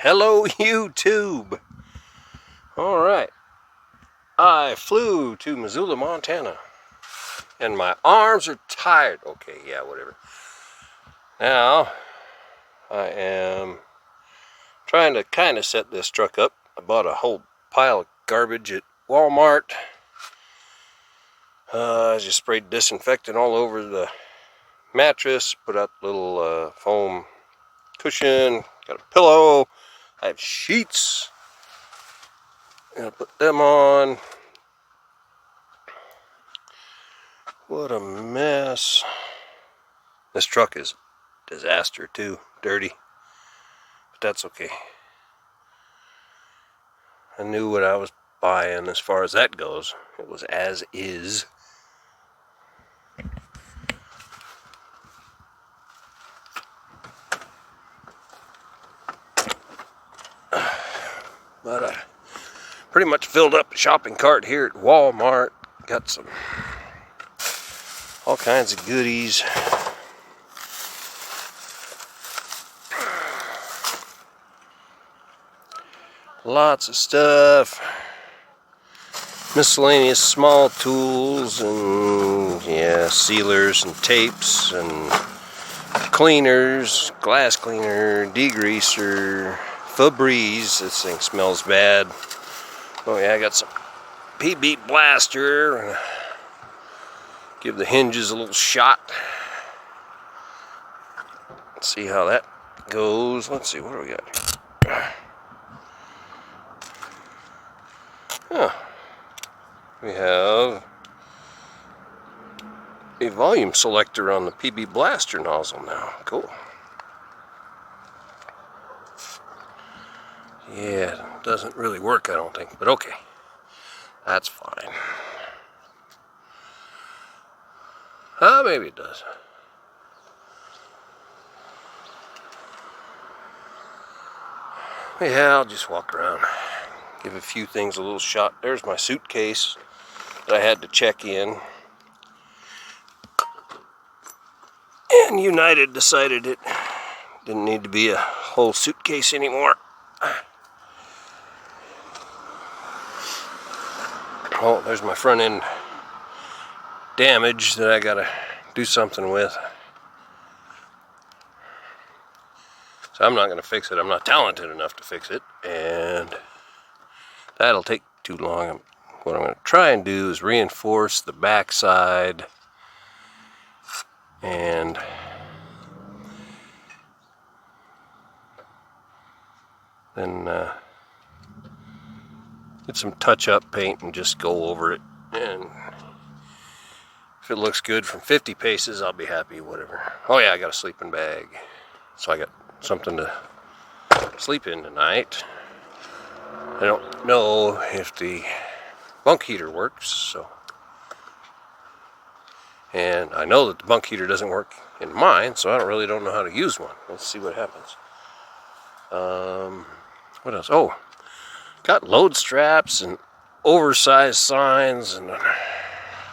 Hello, YouTube. All right. I flew to Missoula, Montana, and my arms are tired. Okay, yeah, whatever. Now, I am trying to kind of set this truck up. I bought a whole pile of garbage at Walmart. I just sprayed disinfectant all over the mattress, put out the little foam cushion, got a pillow, I have sheets. I'm gonna put them on. What a mess. This truck is a disaster too, dirty, but that's okay. I knew what I was buying as far as that goes. It was as is. But I pretty much filled up a shopping cart here at Walmart. Got some all kinds of goodies. Lots of stuff. Miscellaneous small tools and yeah, sealers and tapes and cleaners, glass cleaner, degreaser, Febreze. This thing smells bad. Oh yeah, I got some PB blaster. Give the hinges a little shot. Let's see how that goes. Let's see, what do we got here? Huh. We have a volume selector on the PB blaster nozzle now. Cool. Yeah, it doesn't really work, I don't think, but okay. That's fine. Maybe it does. Yeah, I'll just walk around. Give a few things a little shot. There's my suitcase that I had to check in. And United decided it didn't need to be a whole suitcase anymore. Oh, there's my front end damage that I gotta do something with. So I'm not gonna fix it. I'm not talented enough to fix it, and that'll take too long. What I'm gonna try and do is reinforce the backside and then get some touch-up paint and just go over it. And if it looks good from 50 paces, I'll be happy, whatever. Oh yeah, I got a sleeping bag. So I got something to sleep in tonight. I don't know if the bunk heater works, so. And I know that the bunk heater doesn't work in mine, so I don't know how to use one. Let's see what happens. What else? Oh, got load straps and oversized signs and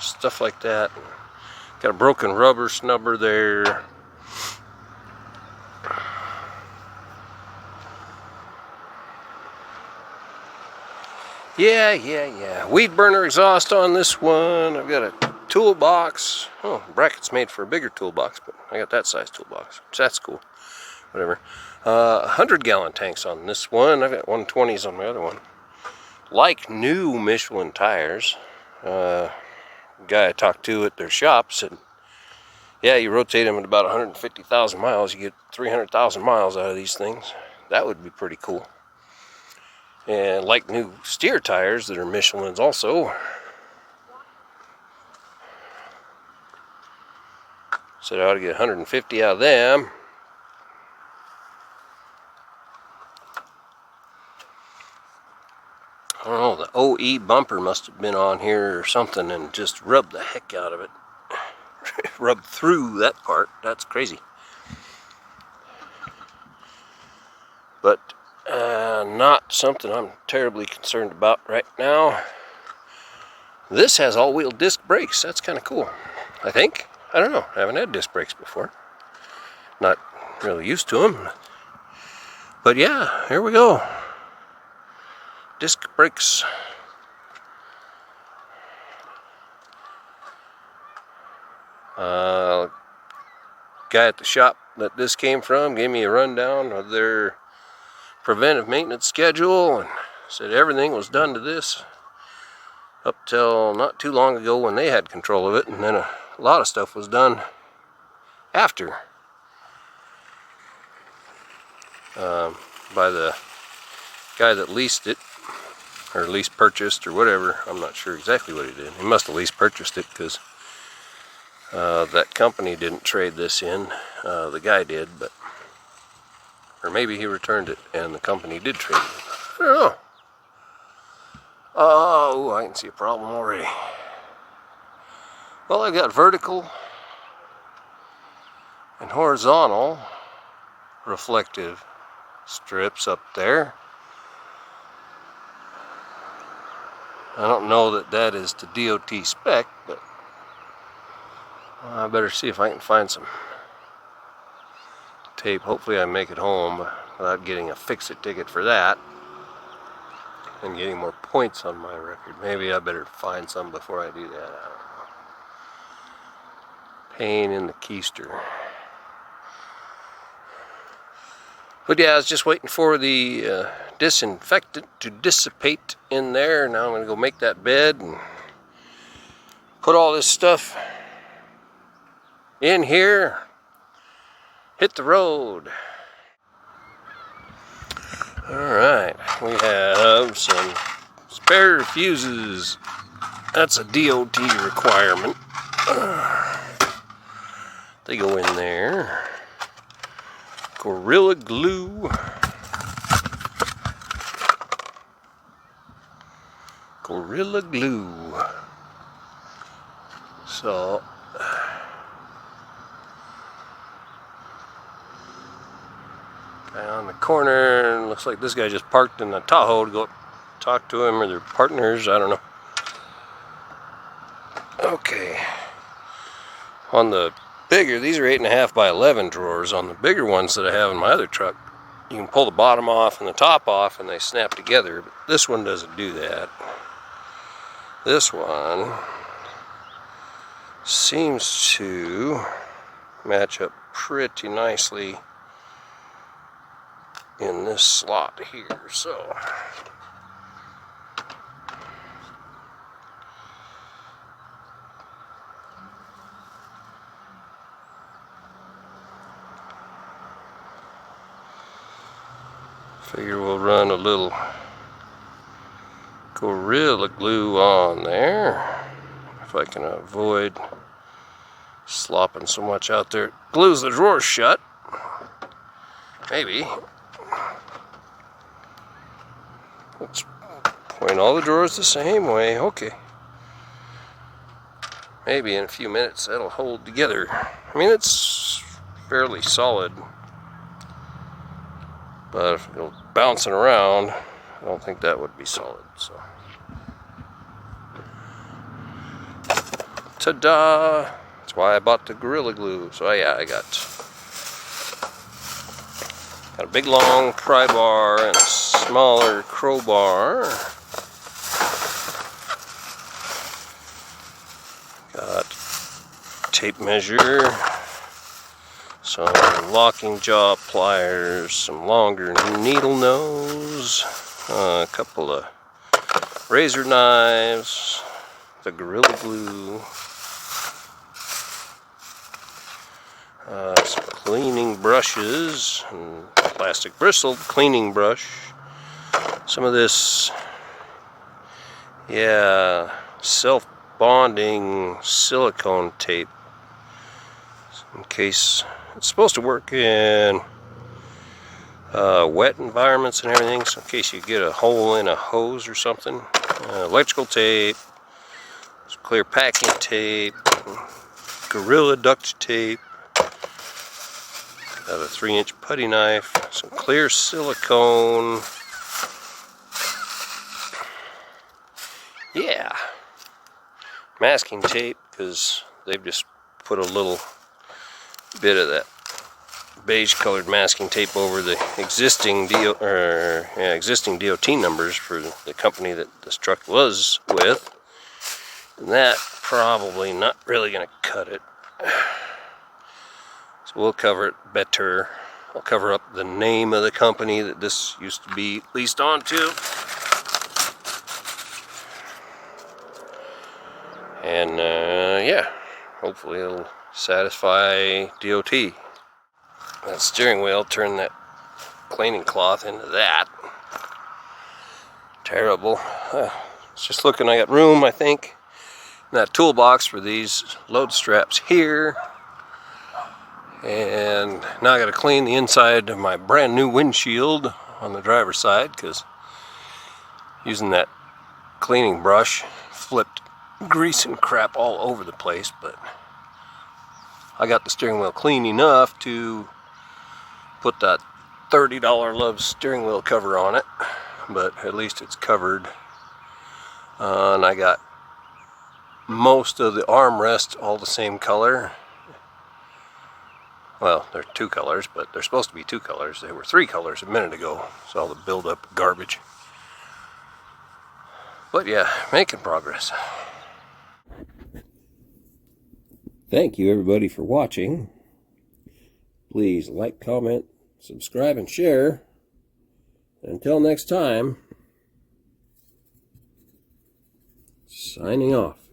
stuff like that. Got a broken rubber snubber there. Yeah. Weed burner exhaust on this one. I've got a toolbox. Oh, brackets made for a bigger toolbox, but I got that size toolbox. So that's cool. Whatever. 100-gallon tanks on this one. I've got 120s on my other one. Like new Michelin tires. Guy I talked to at their shop said, yeah, you rotate them at about 150,000 miles, you get 300,000 miles out of these things. That would be pretty cool. And like new steer tires that are Michelin's also. Said I ought to get 150 out of them. I don't know, the OE bumper must have been on here or something and just rubbed the heck out of it. Rubbed through that part. That's crazy. But not something I'm terribly concerned about right now. This has all-wheel disc brakes. That's kind of cool, I think. I don't know. I haven't had disc brakes before. Not really used to them. But yeah, here we go. Disc brakes. Guy at the shop that this came from gave me a rundown of their preventive maintenance schedule and said everything was done to this up till not too long ago when they had control of it, and then a lot of stuff was done after by the guy that leased it, or lease purchased, or whatever. I'm not sure exactly what he did. He must have lease purchased it, because that company didn't trade this in. The guy did, but, or maybe he returned it and the company did trade it. I don't know. Oh, I can see a problem already. Well, I've got vertical and horizontal reflective strips up there. I don't know that that is to DOT spec, but I better see if I can find some tape. Hopefully I make it home without getting a fix-it ticket for that and getting more points on my record. Maybe I better find some before I do that. I don't know. Pain in the keister. But yeah, I was just waiting for the disinfectant to dissipate in there. Now I'm going to go make that bed and put all this stuff in here. Hit the road. Alright, we have some spare fuses. That's a DOT requirement. They go in there. Gorilla Glue. Gorilla Glue. So, guy on the corner, looks like this guy just parked in the Tahoe to go talk to him, or their partners, I don't know. Okay. On the bigger, these are 8.5 by 11 drawers. On the bigger ones that I have in my other truck, you can pull the bottom off and the top off and they snap together, but this one doesn't do that. This one seems to match up pretty nicely in this slot here, so figure we'll run a little Gorilla Glue on there if I can avoid slopping so much out there. It glues the drawers shut. Maybe. Let's point all the drawers the same way. Okay. Maybe in a few minutes that'll hold together. I mean, it's fairly solid, but if it goes bouncing around, I don't think that would be solid. So, ta-da! That's why I bought the Gorilla Glue. So yeah, I got a big long pry bar and a smaller crowbar. Got tape measure, some locking jaw pliers, some longer needle nose, a couple of razor knives, the Gorilla Glue, some cleaning brushes, and plastic bristled cleaning brush, some of this, yeah, self-bonding silicone tape, in case it's supposed to work in wet environments and everything, so in case you get a hole in a hose or something. Electrical tape, some clear packing tape, Gorilla duct tape, got a 3-inch putty knife, some clear silicone, yeah, masking tape, because they've just put a little bit of that beige colored masking tape over the existing existing DOT numbers for the company that this truck was with. And that probably not really going to cut it. So we'll cover it better. I'll cover up the name of the company that this used to be leased onto. And yeah, hopefully it'll satisfy DOT. That steering wheel turned that cleaning cloth into that. Terrible. It's just looking, I got room, I think, in that toolbox for these load straps here. And now I got to clean the inside of my brand new windshield on the driver's side, because using that cleaning brush flipped grease and crap all over the place. But I got the steering wheel clean enough to put that $30 Love's steering wheel cover on it, but at least it's covered. And I got most of the armrests all the same color. Well, they're two colors, but they're supposed to be two colors. They were three colors a minute ago. It's all the build-up garbage. But yeah, making progress. Thank you everybody for watching. Please like, comment, subscribe, and share. Until next time, signing off.